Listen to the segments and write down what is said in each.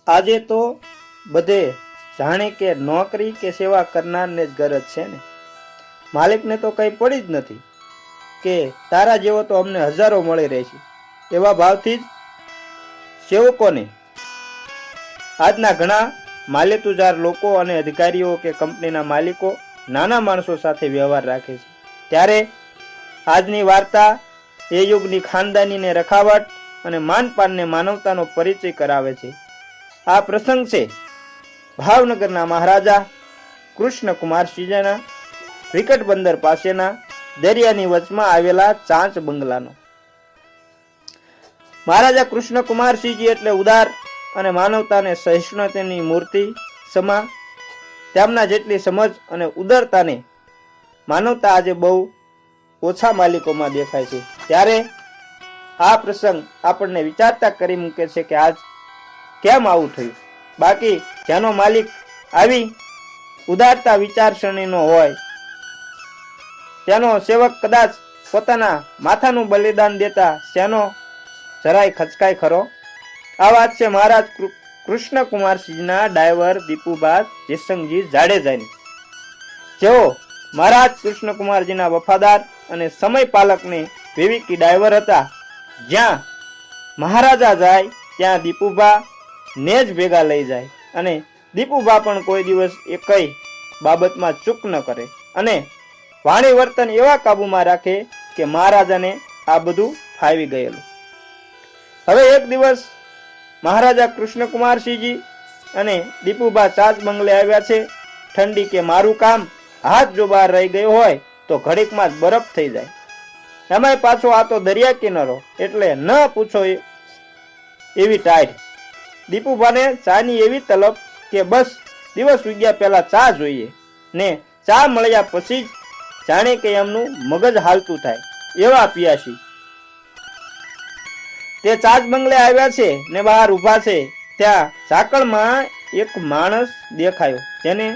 આજે તો બધે જાણે કે નોકરી કે સેવા કરનારને જ ગરજ છે ને. માલિકને તો કંઈ પડી જ નથી કે તારા જેવો તો અમને હજારો મળી રહેશે. એવા ભાવથી જ સેવકોને આજના ઘણા માલેતુજાર લોકો અને અધિકારીઓ કે કંપનીના માલિકો નાના માણસો સાથે વ્યવહાર રાખે છે. ત્યારે આજની વાર્તા એ યુગની ખાનદાનીને રખાવટ અને માનપાનને માનવતાનો પરિચય કરાવે છે. આ પ્રસંગ છે ભાવનગરના મહારાજા કૃષ્ણકુમારસિંહના વિકટ બંદર પાસેના દરિયાની વચમાં આવેલા ચાંચ બંગલાનો. મહારાજા કૃષ્ણકુમારસિંહજી એટલે ઉદાર અને માનવતાને સહિષ્ણુતાની મૂર્તિ સમા. તેમના જેટલી સમજ અને ઉદારતાને માનવતા આજે બહુ ઓછા માલિકોમાં દેખાય છે. ત્યારે આ પ્રસંગ આપણને વિચારતા કરી મૂકે છે કે આજ કેમ આવું થયું. બાકી જેનો માલિક આવી ઉદારતા વિચારસરણીનો હોય તેનો સેવક કદાચ પોતાના માથાનું બલિદાન દેતા શેનો જરાય ખચકાય ખરો. આ વાત છે મહારાજ કૃષ્ણકુમારસિંહના ડાયવર દીપુબા જયસંગજી જાડેજાની. જેઓ મહારાજ કૃષ્ણકુમારજીના વફાદાર અને સમય પાલકને વિવેકી ડાયવર હતા. જ્યાં મહારાજા જાય ત્યાં દીપુબા ને જ ભેગા લઈ જાય અને દીપુબા પણ કોઈ દિવસ એ કઈ બાબતમાં ચૂક ન કરે અને વાણી વર્તન એવા કાબુમાં રાખે કે મહારાજાને આ બધું ફાવી ગયેલું. હવે એક દિવસ મહારાજા કૃષ્ણકુમારસિંહજી અને દીપુબા ચાંચ બંગલે આવ્યા છે. ઠંડી કે મારું કામ હાથ જો બહાર રહી ગયો હોય તો ઘડીકમાં જ બરફ થઈ જાય. એમાંય પાછો આ તો દરિયા કિનારો એટલે ન પૂછો એવી ટાઈટ. દીપુભાને ચાની એવી તલબ કે બસ દિવસ ઉગ્યા પહેલા ચા જોઈએ ને ચા મળ્યા પછી જ જાણે કે એમનું મગજ હાલતું થાય એવા પિયાસી. તે ચાંચ બંગલે આવ્યા છે ને બહાર ઊભા છે. ત્યાં ઝાકળમાં એક માણસ દેખાયો. જેને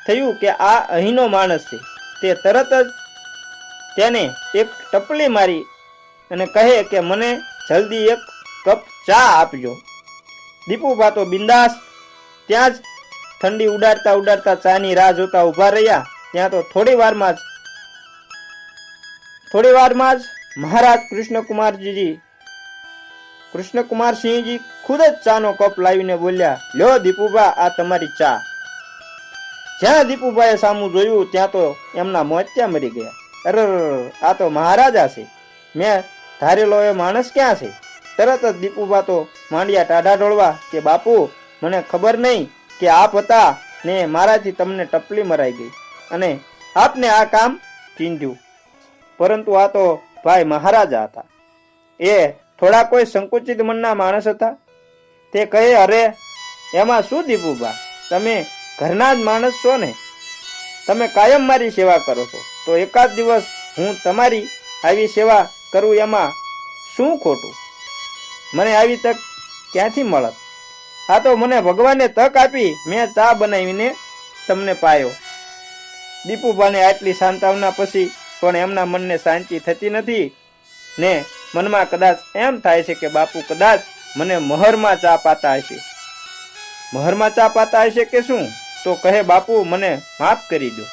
થયું કે આ અહીંનો માણસ છે. તે તરત જ તેને એક ટપલી મારી અને કહે કે મને જલ્દી એક કપ ચા આપજો. દીપુભા તો બિંદાસ ત્યાં જ ઠંડી ઉડાડતા ઉડાડતા ચાની રાહ જોતા ઊભા રહ્યા. ત્યાં તો થોડી વારમાં જ મહારાજ કૃષ્ણકુમારસિંહજી ખુદ જ ચાનો કપ લાવીને બોલ્યા, લ્યો દીપુભા, આ તમારી ચા. જ્યાં દીપુભાઈએ સામું જોયું ત્યાં તો એમના મોતિયા મરી ગયા. અરે આ તો મહારાજા છે, મેં ધારેલો એ માણસ ક્યાં છે? તરત જ દીપુભા તો માંડ્યા ટાઢા ઢોળવા કે બાપુ, મને ખબર નહીં કે આપ હતા ને મારાથી તમને ટપલી મરાઈ ગઈ અને આપને આ કામ ચીંધ્યું. પરંતુ આ તો ભાઈ મહારાજા હતા. એ થોડા કોઈ સંકુચિત મનના માણસ હતા. તે કહે, અરે એમાં શું દીપુભા, તમે ઘરના જ માણસ છો ને, તમે કાયમ મારી સેવા કરો છો, તો એકાદ દિવસ હું તમારી આવી સેવા કરું એમાં શું ખોટું? મને આવી તક ક્યાંથી મળત? આ તો મને ભગવાને તક આપી, મેં ચા બનાવીને તમને પાયો. દીપુભાને આટલી સાંત્વના પછી પણ એમના મનને શાંતિ થતી નથી ને મનમાં કદાચ એમ થાય છે કે બાપુ કદાચ મને મહરમાં ચા પાતા હશે. મહરમાં ચા પાતા હશે કે શું? તો કહે, બાપુ મને માફ કરી દો.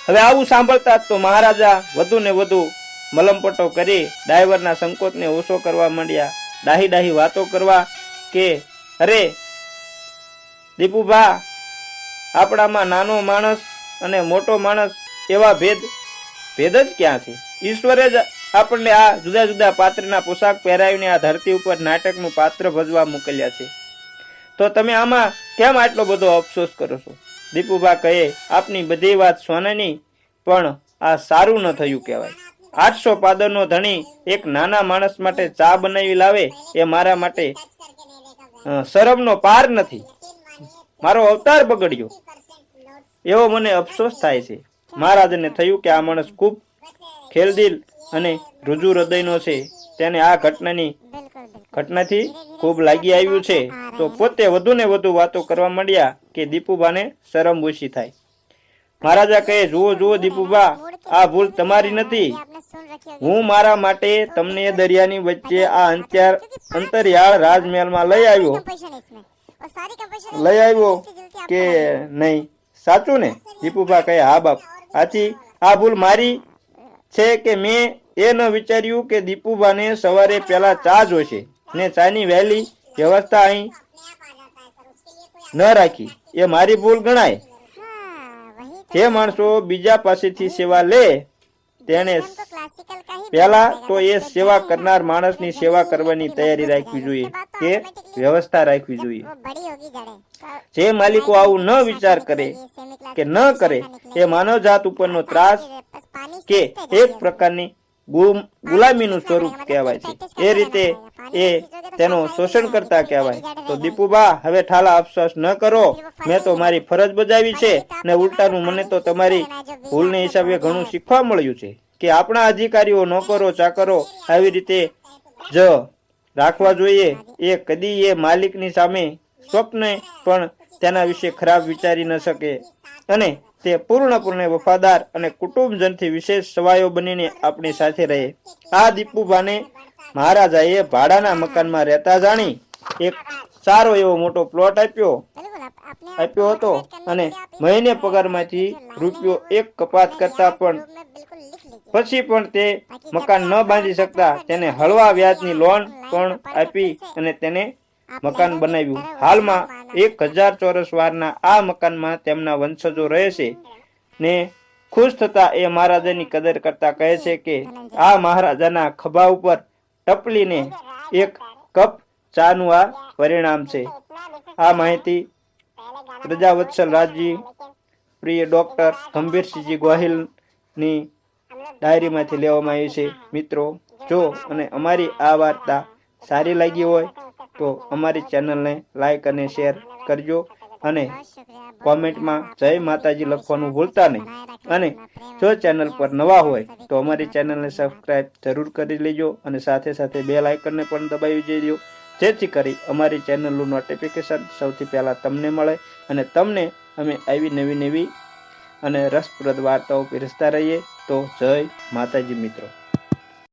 હવે આવું સાંભળતા તો મહારાજા વધુ ને વધુ મલમપટ્ટો કરી ડાયવરના સંકોચને ઓછો કરવા માંડ્યા. ડાહી વાતો કરવા કે અરે દીપુભા, આપણામાં નાનો માણસ અને મોટો માણસ એવા ભેદ જ ક્યાં છે? ઈશ્વરે જ આપણને આ જુદા જુદા પાત્રના પોશાક પહેરાવીને આ ધરતી ઉપર નાટકનું પાત્ર ભજવા મોકલ્યા છે, તો તમે આમાં કેમ આટલો બધો અફસોસ કરો છો? દીપુભા કહે, આપની બધી વાત સોનાની, પણ આ સારું ન થયું કહેવાય. 800 પાદરનો ધણી એક નાના માણસ માટે ચા બનાવી લાવે એ મારા માટે શરમનો પાર નથી. મારો અવતાર બગડ્યો એવો મને અફસોસ થાય છે. મહારાજને થયું કે આ માણસ ખૂબ ખેલદિલ અને રુજુ હૃદયનો છે. તેને આ ઘટનાથી ખૂબ લાગી આવ્યું છે. તો પોતે વધુ ને વધુ વાતો કરવા માંડ્યા કે દીપુભાને શરમ ઓછી થાય. મહારાજા કહે, જુઓ દીપુભા, આ ભૂલ તમારી નથી, હું મારા માટે તમને દરિયાની વચ્ચે આ અંતરિયાળ રાજમહેલમાં લઈ આવ્યો કે નહીં? સાચું ને? દીપુભા કહે, હા બાપ. આથી આ ભૂલ મારી છે કે મેં એ ન વિચાર્યું કે દીપુભાને સવારે પહેલા ચા જોશે ને ચાની વહેલી વ્યવસ્થા અહીં ન રાખી. એ મારી ભૂલ ગણાય. જે માણસો બીજા પાસેથી સેવા લે તેને પહેલા તો એ સેવા કરનાર માણસની સેવા કરવાની તૈયારી રાખવી જોઈએ, કે વ્યવસ્થા રાખવી જોઈએ. જે માલિકો આવું ન વિચાર કરે કે ન કરે એ માનવજાત ઉપરનો ત્રાસ કે એક પ્રકારની ગુલામીનું સ્વરૂપ કહેવાય છે. એ રીતે એ તેનો શોષણ કરતા કહેવાય. તો દીપુબા, હવે ઠાલા અફસોસ ન કરો. મેં તો મારી ફરજ બજાવી છે ને ઉલટાનું મને તો તમારી ભૂલને હિસાબે ઘણું શીખવા મળ્યું છે કે આપણા અધિકારીઓ, નોકરો, ચાકરો આવી રીતે જ રાખવા જોઈએ. એ કદી એ માલિકની સામે સ્વપ્ને પણ તેના વિશે ખરાબ વિચારી ન શકે અને તે પૂર્ણપણે વફાદાર અને કુટુંબજનથી વિશેષ સવાયો બનીને આપણી સાથે રહે. આ દીપુભાને મહારાજાએ ભાડાના મકાનમાં રહેતા જાણી એક સારો એવો મોટો પ્લોટ આપ્યો હતો અને મહિને પગારમાંથી ₹1 કપાત કરતા પણ પછી પણ તે મકાન ન બાંધી શકતા તેને હળવા વ્યાજની લોન પણ આપી અને તેને મકાન બનાવ્યું. હાલમાં 1000 ચોરસ વારના આ મકાનમાં તેમના વંશજો રહે છે ને ખુશ થતા એ મહારાજાની કદર કરતા કહે છે કે આ મહારાજાના ખભા ઉપર ટપલીને એક કપ ચાનું આ પરિણામ છે. આ માહિતી પ્રજાવત્સલ રાજજી પ્રિય ડોક્ટર ગંભીરસિંહજી ગોહિલની ડાયરીમાંથી લેવામાં આવી છે. મિત્રો, જો અને અમારી આ વાર્તા સારી લાગી હોય તો અમારી ચેનલને લાઈક અને શેર કરજો અને કોમેન્ટમાં જય માતાજી લખવાનું ભૂલતા નહીં. અને જો ચેનલ પર નવા હોય તો અમારી ચેનલને સબસ્ક્રાઈબ જરૂર કરી લેજો અને સાથે સાથે બેલ આઇકનને પણ દબાવી દેજો, જેથી કરી અમારી ચેનલનું નોટિફિકેશન સૌથી પહેલાં તમને મળે અને તમને અમે આવી નવી અને રસપ્રદ વાર્તાઓ પીરસતા રહીએ. તો જય માતાજી મિત્રો.